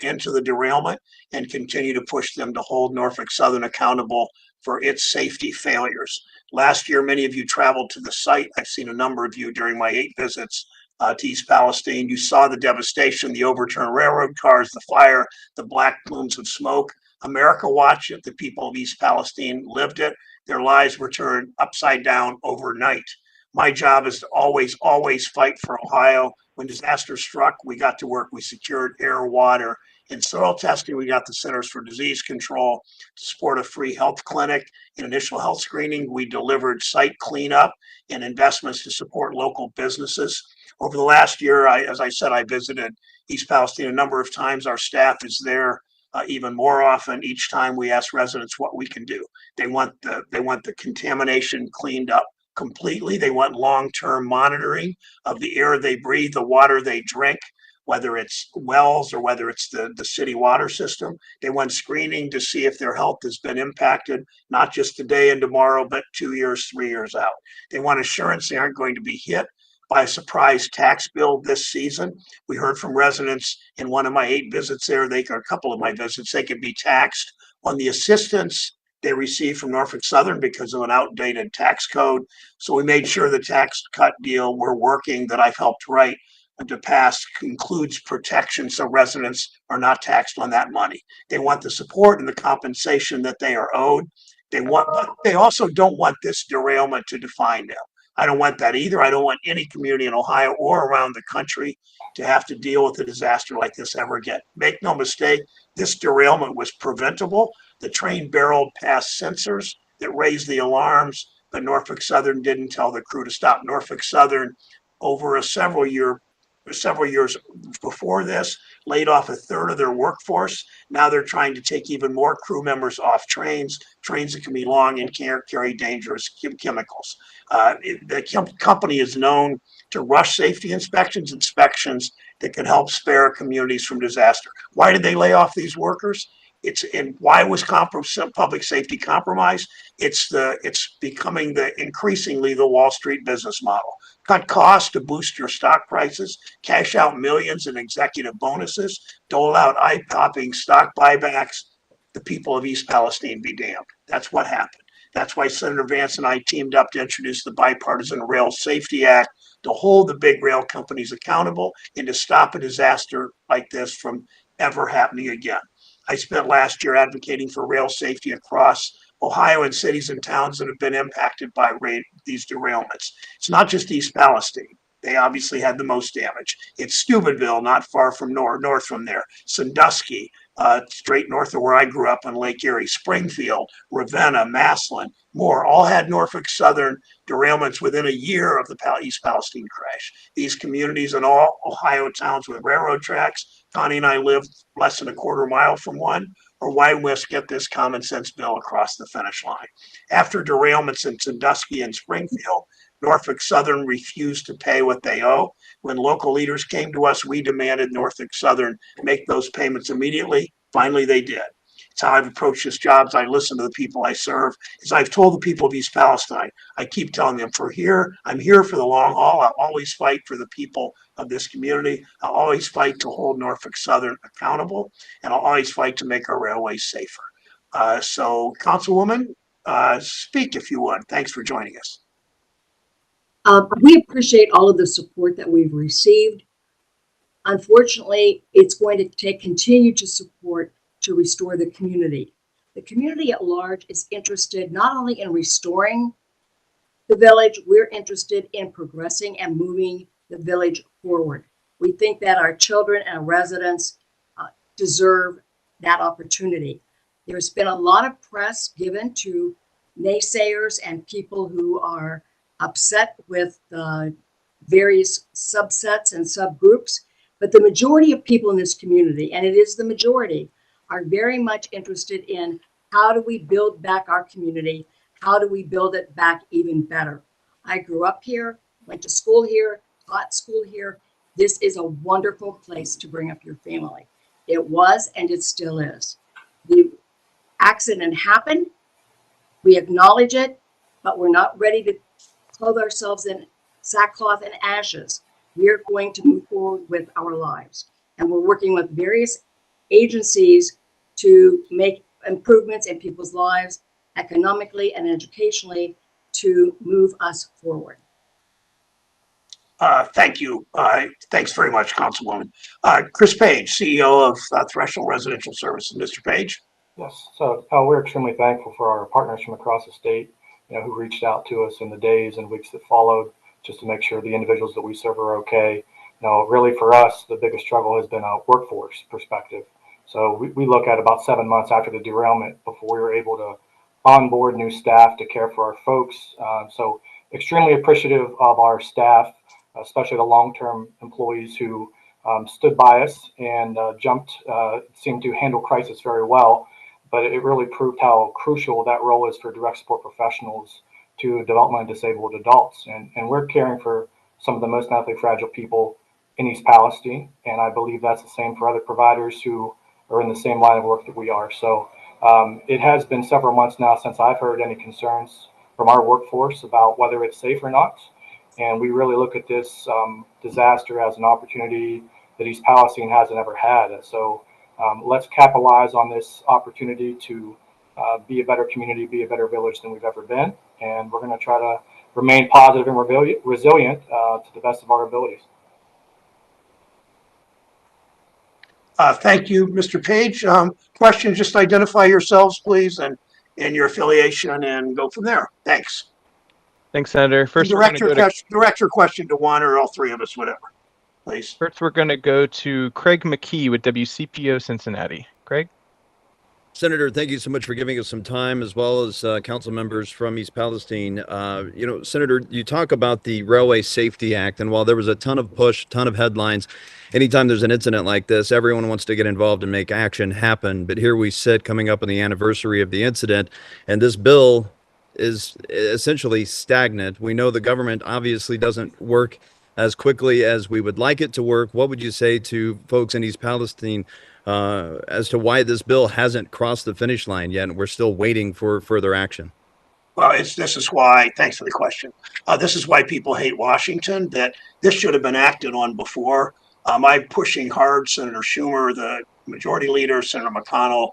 into the derailment and continue to push them to hold Norfolk Southern accountable for its safety failures. Last year, many of you traveled to the site. I've seen a number of you during my 8 visits to East Palestine. You saw the devastation, the overturned railroad cars, the fire, the black plumes of smoke. America watched it. The people of East Palestine lived it. Their lives were turned upside down overnight. My job is to always fight for Ohio. When disaster struck, we got to work. We secured air, water, and soil testing. We got the Centers for Disease Control to support a free health clinic and initial health screening. We delivered site cleanup and investments to support local businesses. Over the last year, as I said, I visited East Palestine a number of times. Our staff is there even more often. Each time we ask residents what we can do. They want the contamination cleaned up completely. They want long-term monitoring of the air they breathe, the water they drink, whether it's wells or whether it's the city water system. They want screening to see if their health has been impacted, not just today and tomorrow, but 2 years, 3 years out. They want assurance they aren't going to be hit by a surprise tax bill this season. We heard from residents in one of my 8 visits there, or a couple of my visits, they could be taxed on the assistance they received from Norfolk Southern because of an outdated tax code. So we made sure the tax cut deal we're working that I've helped write to pass includes protection so residents are not taxed on that money. They want the support and the compensation that they are owed. But they also don't want this derailment to define them. I don't want that either. I don't want any community in Ohio or around the country to have to deal with a disaster like this ever again. Make no mistake, this derailment was preventable. The train barreled past sensors that raised the alarms, but Norfolk Southern didn't tell the crew to stop. Norfolk Southern, over several years before this, laid off a third of their workforce. Now they're trying to take even more crew members off trains that can be long and carry dangerous chemicals. The company is known to rush safety inspections that can help spare communities from disaster. Why did they lay off these workers? And why was public safety compromised? It's becoming increasingly the Wall Street business model. Cut costs to boost your stock prices, cash out millions in executive bonuses, dole out eye-popping stock buybacks. The people of East Palestine be damned. That's what happened. That's why Senator Vance and I teamed up to introduce the Bipartisan Rail Safety Act to hold the big rail companies accountable and to stop a disaster like this from ever happening again. I spent last year advocating for rail safety across Ohio in cities and towns that have been impacted by these derailments. It's not just East Palestine. They obviously had the most damage. It's Steubenville, not far from north from there. Sandusky, straight north of where I grew up on Lake Erie. Springfield, Ravenna, Massillon, more, all had Norfolk Southern derailments within a year of the East Palestine crash. These communities and all Ohio towns with railroad tracks, Connie and I lived less than a quarter mile from one, or why we must get this common sense bill across the finish line. After derailments in Sandusky and Springfield, Norfolk Southern refused to pay what they owe. When local leaders came to us, we demanded Norfolk Southern make those payments immediately. Finally, they did. It's how I've approached this job. As I listen to the people I serve. As I've told the people of East Palestine, I keep telling them, I'm here for the long haul. I'll always fight for the people of this community. I'll always fight to hold Norfolk Southern accountable, and I'll always fight to make our railways safer. So, Councilwoman, speak if you would. Thanks for joining us. We appreciate all of the support that we've received. Unfortunately, it's going to continue to support to restore the community. The community at large is interested not only in restoring the village, we're interested in progressing and moving the village forward. We think that our children and residents deserve that opportunity. There's been a lot of press given to naysayers and people who are upset with the various subsets and subgroups, but the majority of people in this community, and it is the majority, are very much interested in how do we build back our community? How do we build it back even better? I grew up here, went to school here, taught school here. This is a wonderful place to bring up your family. It was, and it still is. The accident happened. We acknowledge it, but we're not ready to clothe ourselves in sackcloth and ashes. We're going to move forward with our lives. And we're working with various agencies to make improvements in people's lives economically and educationally to move us forward. Thank you. Thanks very much, Councilwoman. Chris Page, CEO of Threshold Residential Services. Mr. Page. Yes, so we're extremely thankful for our partners from across the state, who reached out to us in the days and weeks that followed just to make sure the individuals that we serve are okay. Really for us, the biggest struggle has been a workforce perspective. So we look at about 7 months after the derailment before we were able to onboard new staff to care for our folks. So extremely appreciative of our staff, especially the long-term employees who stood by us and seemed to handle crisis very well. But it really proved how crucial that role is for direct support professionals to developmentally disabled adults. And we're caring for some of the most medically fragile people in East Palestine. And I believe that's the same for other providers who are in the same line of work that we are. So it has been several months now since I've heard any concerns from our workforce about whether it's safe or not. And we really look at this disaster as an opportunity that East Palestine hasn't ever had. So let's capitalize on this opportunity to be a better community, be a better village than we've ever been. And we're going to try to remain positive and resilient to the best of our abilities. Thank you, Mr. Page. Question, just identify yourselves, please, and your affiliation, and go from there. Thanks. Thanks, Senator. And First, we're going to go to direct your question to one or all three of us, whatever, please. Craig McKee with WCPO Cincinnati. Craig? Senator, thank you so much for giving us some time, as well as council members from East Palestine. Senator, you talk about the Railway Safety Act, and while there was a ton of push, ton of headlines, anytime there's an incident like this, everyone wants to get involved and make action happen. But here we sit coming up on the anniversary of the incident, and this bill is essentially stagnant. We know the government obviously doesn't work as quickly as we would like it to work. What would you say to folks in East Palestine as to why this bill hasn't crossed the finish line yet, and we're still waiting for further action? Well, this is why, thanks for the question. This is why people hate Washington, that this should have been acted on before. I'm pushing hard Senator Schumer, the majority leader, Senator McConnell,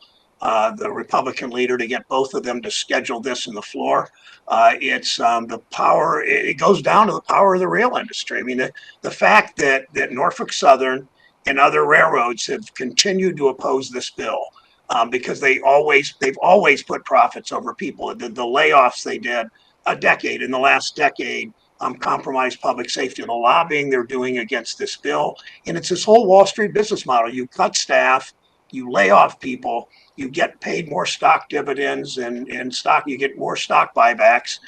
the Republican leader, to get both of them to schedule this in the floor. It's the power, it goes down to the power of the rail industry. I mean, the fact that Norfolk Southern and other railroads have continued to oppose this bill because they've always put profits over people. The layoffs they did in the last decade compromised public safety. The lobbying they're doing against this bill, and it's this whole Wall Street business model. You cut staff, you lay off people, you get paid more stock dividends and stock. You get more stock buybacks,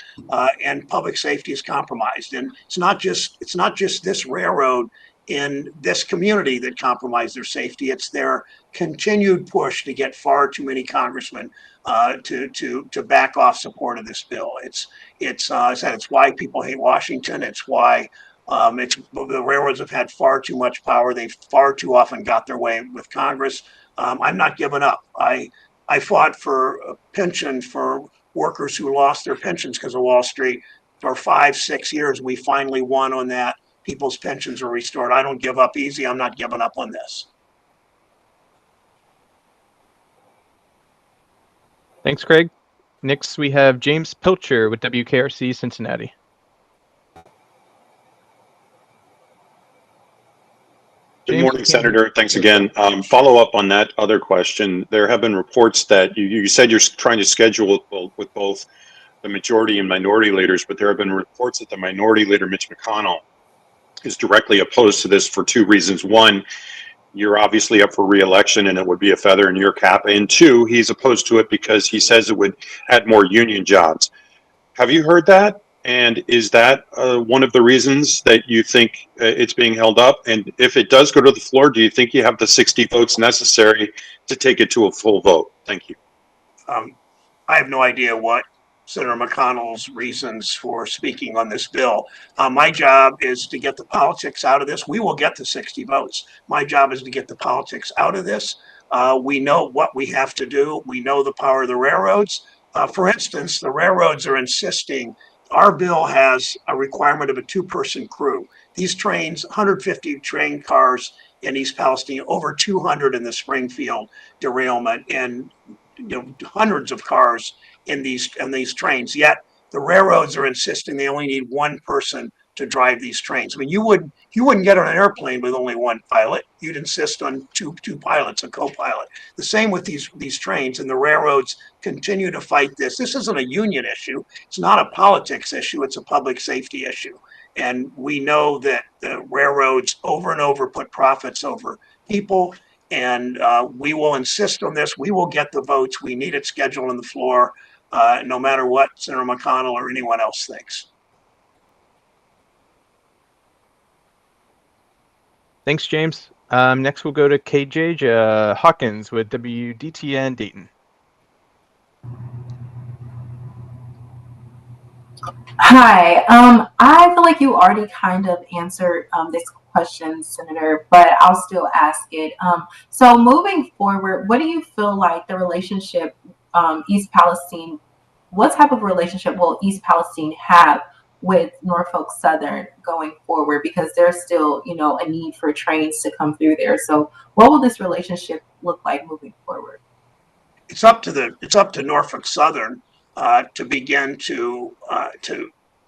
and public safety is compromised. And it's not just this railroad in this community that compromise their safety. It's their continued push to get far too many congressmen to back off support of this bill. It's I said it's why people hate Washington. It's why the railroads have had far too much power. They've far too often got their way with Congress. I'm not giving up. I fought for a pension for workers who lost their pensions because of Wall Street for 5-6 years. We finally won on that. People's pensions are restored. I don't give up easy. I'm not giving up on this. Thanks, Craig. Next, we have James Pilcher with WKRC Cincinnati. Good morning, Senator. Thanks again. Follow up on that other question. There have been reports that you said you're trying to schedule with both the majority and minority leaders, but there have been reports that the minority leader, Mitch McConnell, is directly opposed to this for two reasons. One, you're obviously up for re-election and it would be a feather in your cap. And two, he's opposed to it because he says it would add more union jobs. Have you heard that? And is that one of the reasons that you think it's being held up? And if it does go to the floor, do you think you have the 60 votes necessary to take it to a full vote? Thank you. I have no idea what Senator McConnell's reasons for speaking on this bill. My job is to get the politics out of this. We will get the 60 votes. My job is to get the politics out of this. We know what we have to do. We know the power of the railroads. For instance, the railroads are insisting. Our bill has a requirement of a 2-person crew. These trains, 150 train cars in East Palestine, over 200 in the Springfield derailment, and hundreds of cars in these trains. Yet the railroads are insisting they only need 1 person to drive these trains. I mean, you wouldn't get on an airplane with only 1 pilot. You'd insist on two pilots, a co-pilot. The same with these trains, and the railroads continue to fight this. This isn't a union issue. It's not a politics issue. It's a public safety issue. And we know that the railroads over and over put profits over people. And we will insist on this. We will get the votes. We need it scheduled on the floor, no matter what Senator McConnell or anyone else thinks. Thanks, James. Next, we'll go to KJ Hawkins with WDTN Dayton. Hi. I feel like you already kind of answered this question, Senator, but I'll still ask it. So moving forward, what do you feel like the relationship East Palestine, what type of relationship will East Palestine have with Norfolk Southern going forward? Because there's still, a need for trains to come through there. So what will this relationship look like moving forward? It's up to Norfolk Southern to begin to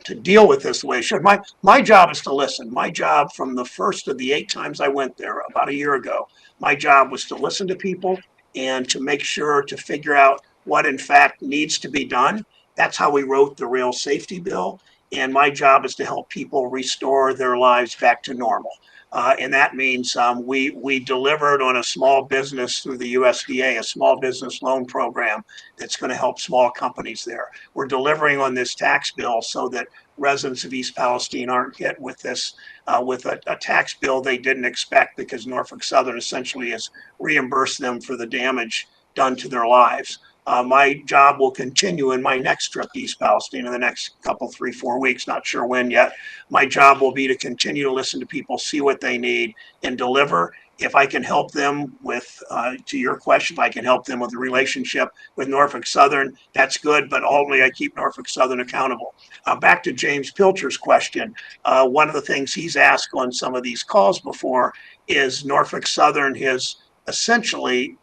to deal with this the way it should. My job is to listen. My job from the first of the 8 times I went there about a year ago, my job was to listen to people and to make sure to figure out what in fact needs to be done. That's how we wrote the rail safety bill. And my job is to help people restore their lives back to normal. And that means we delivered on a small business through the USDA, a small business loan program that's going to help small companies there. We're delivering on this tax bill so that residents of East Palestine aren't hit with this, with a tax bill they didn't expect, because Norfolk Southern essentially has reimbursed them for the damage done to their lives. My job will continue in my next trip to East Palestine in the next couple, 3, 4 weeks, not sure when yet. My job will be to continue to listen to people, see what they need, and deliver. If I can help them with, to your question, if I can help them with the relationship with Norfolk Southern, that's good, but ultimately I keep Norfolk Southern accountable. Back to James Pilcher's question, one of the things he's asked on some of these calls before is Norfolk Southern has essentially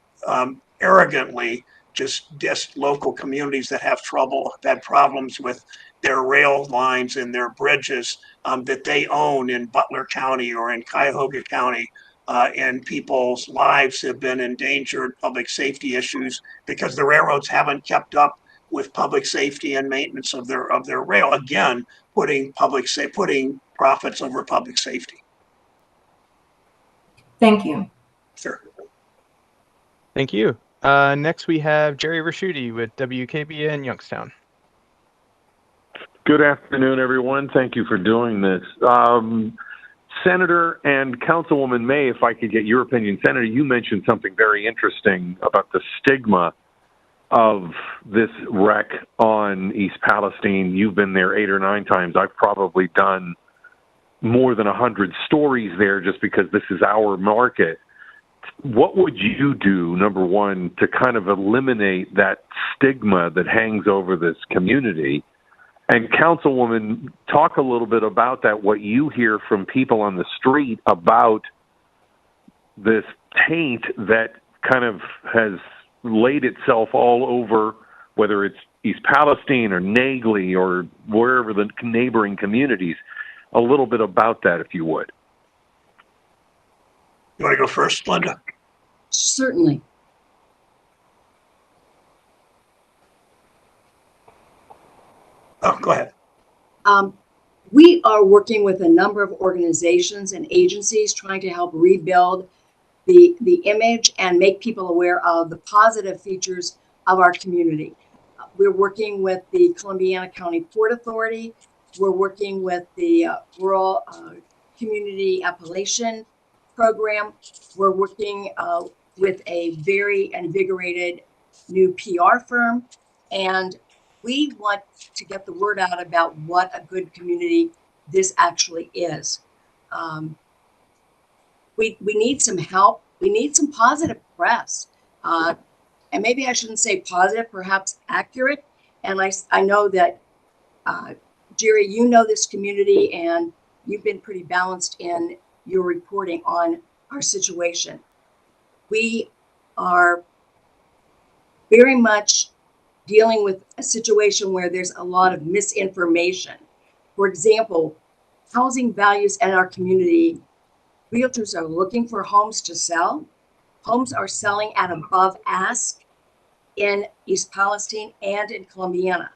arrogantly just dissed local communities that have had problems with their rail lines and their bridges that they own in Butler County or in Cuyahoga County. And people's lives have been endangered, public safety issues, because the railroads haven't kept up with public safety and maintenance of their rail. Again, putting profits over public safety. Thank you. Sure. Thank you. Next, we have Jerry Raschuti with WKBN in Youngstown. Good afternoon, everyone. Thank you for doing this. Senator and Councilwoman May, if I could get your opinion. Senator, you mentioned something very interesting about the stigma of this wreck on East Palestine. You've been there 8 or 9 times. I've probably done more than 100 stories there just because this is our market. What would you do, number one, to kind of eliminate that stigma that hangs over this community? And Councilwoman, talk a little bit about that, what you hear from people on the street about this taint that kind of has laid itself all over, whether it's East Palestine or Nagley or wherever the neighboring communities. A little bit about that, if you would. You want to go first, Linda? Certainly. Oh, go ahead. We are working with a number of organizations and agencies trying to help rebuild the image and make people aware of the positive features of our community. We're working with the Columbiana County Port Authority. We're working with the Rural Community Appellation Program. We're working with a very invigorated new PR firm, and we want to get the word out about what a good community this actually is. We need some help. We need some positive press. And maybe I shouldn't say positive, perhaps accurate. And I know that, Jerry, you know this community and you've been pretty balanced in your reporting on our situation. We are very much dealing with a situation where there's a lot of misinformation. For example, housing values in our community, realtors are looking for homes to sell. Homes are selling at above ask in East Palestine and in Columbiana.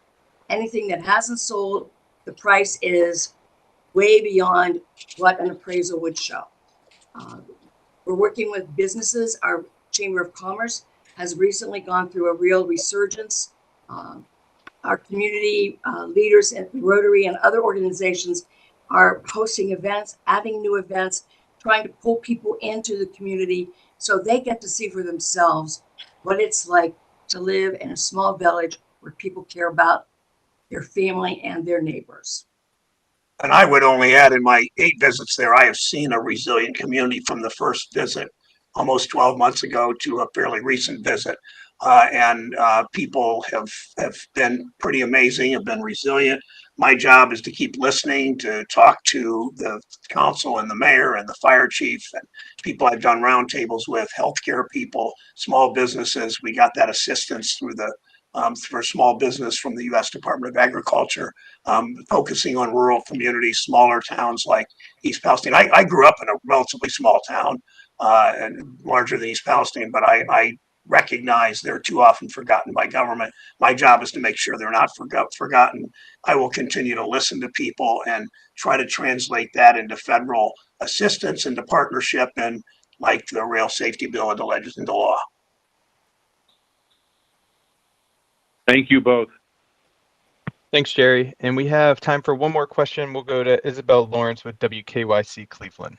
Anything that hasn't sold, the price is way beyond what an appraisal would show. We're working with businesses. Our Chamber of Commerce has recently gone through a real resurgence. Our community leaders at Rotary and other organizations are hosting events, adding new events, trying to pull people into the community so they get to see for themselves what it's like to live in a small village where people care about their family and their neighbors. And I would only add, in my 8 visits there, I have seen a resilient community from the first visit almost 12 months ago to a fairly recent visit. And people have been pretty amazing, have been resilient. My job is to keep listening, to talk to the council and the mayor and the fire chief and people I've done roundtables with, healthcare people, small businesses. We got that assistance through the for small business from the U.S. Department of Agriculture, focusing on rural communities, smaller towns like East Palestine. I grew up in a relatively small town, and larger than East Palestine, but I recognize they're too often forgotten by government. My job is to make sure they're not forgotten. I will continue to listen to people and try to translate that into federal assistance, into partnership, and like the rail safety bill into law. Thank you both. Thanks, Jerry. And we have time for one more question. We'll go to Isabel Lawrence with WKYC Cleveland.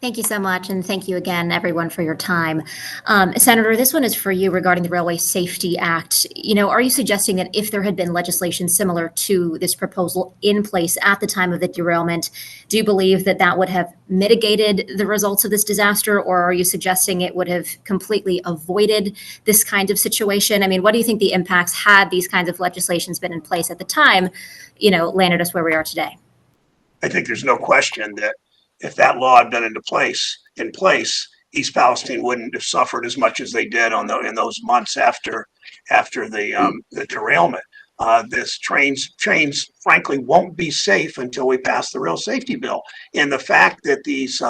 Thank you so much, and thank you again, everyone, for your time. Senator, this one is for you regarding the Railway Safety Act. Are you suggesting that if there had been legislation similar to this proposal in place at the time of the derailment, do you believe that that would have mitigated the results of this disaster, or are you suggesting it would have completely avoided this kind of situation? I mean, what do you think the impacts, had these kinds of legislations been in place at the time, landed us where we are today? I think there's no question that if that law had been in place, East Palestine wouldn't have suffered as much as they did in those months after the derailment. This trains frankly won't be safe until we pass the rail safety bill. And the fact that these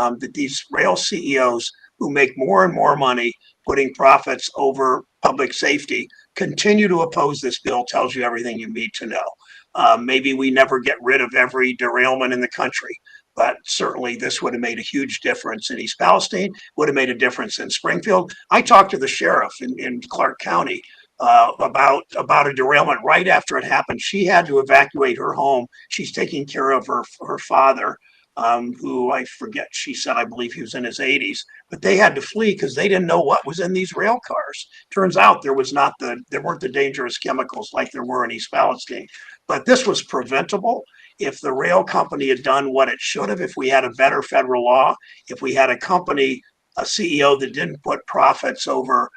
rail CEOs who make more and more money putting profits over public safety continue to oppose this bill tells you everything you need to know. Maybe we never get rid of every derailment in the country, but certainly this would have made a huge difference in East Palestine, would have made a difference in Springfield. I talked to the sheriff in Clark County about a derailment right after it happened. She had to evacuate her home. She's taking care of her father, who I forget, she said, I believe he was in his 80s, but they had to flee because they didn't know what was in these rail cars. Turns out there weren't the dangerous chemicals like there were in East Palestine, but this was preventable. If the rail company had done what it should have, if we had a better federal law, if we had a CEO that didn't put profits over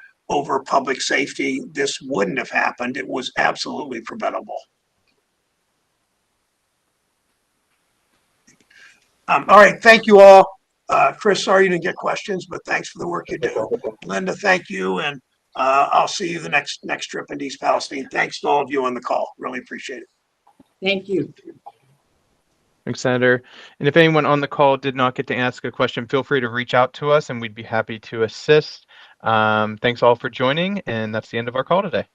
public safety, this wouldn't have happened. It was absolutely preventable. All right, thank you all. Chris, sorry you didn't get questions, but thanks for the work you do. Linda, thank you, and I'll see you the next trip into East Palestine. Thanks to all of you on the call. Really appreciate it. Thank you. Thanks, Senator. And if anyone on the call did not get to ask a question, feel free to reach out to us and we'd be happy to assist. Thanks all for joining, and that's the end of our call today.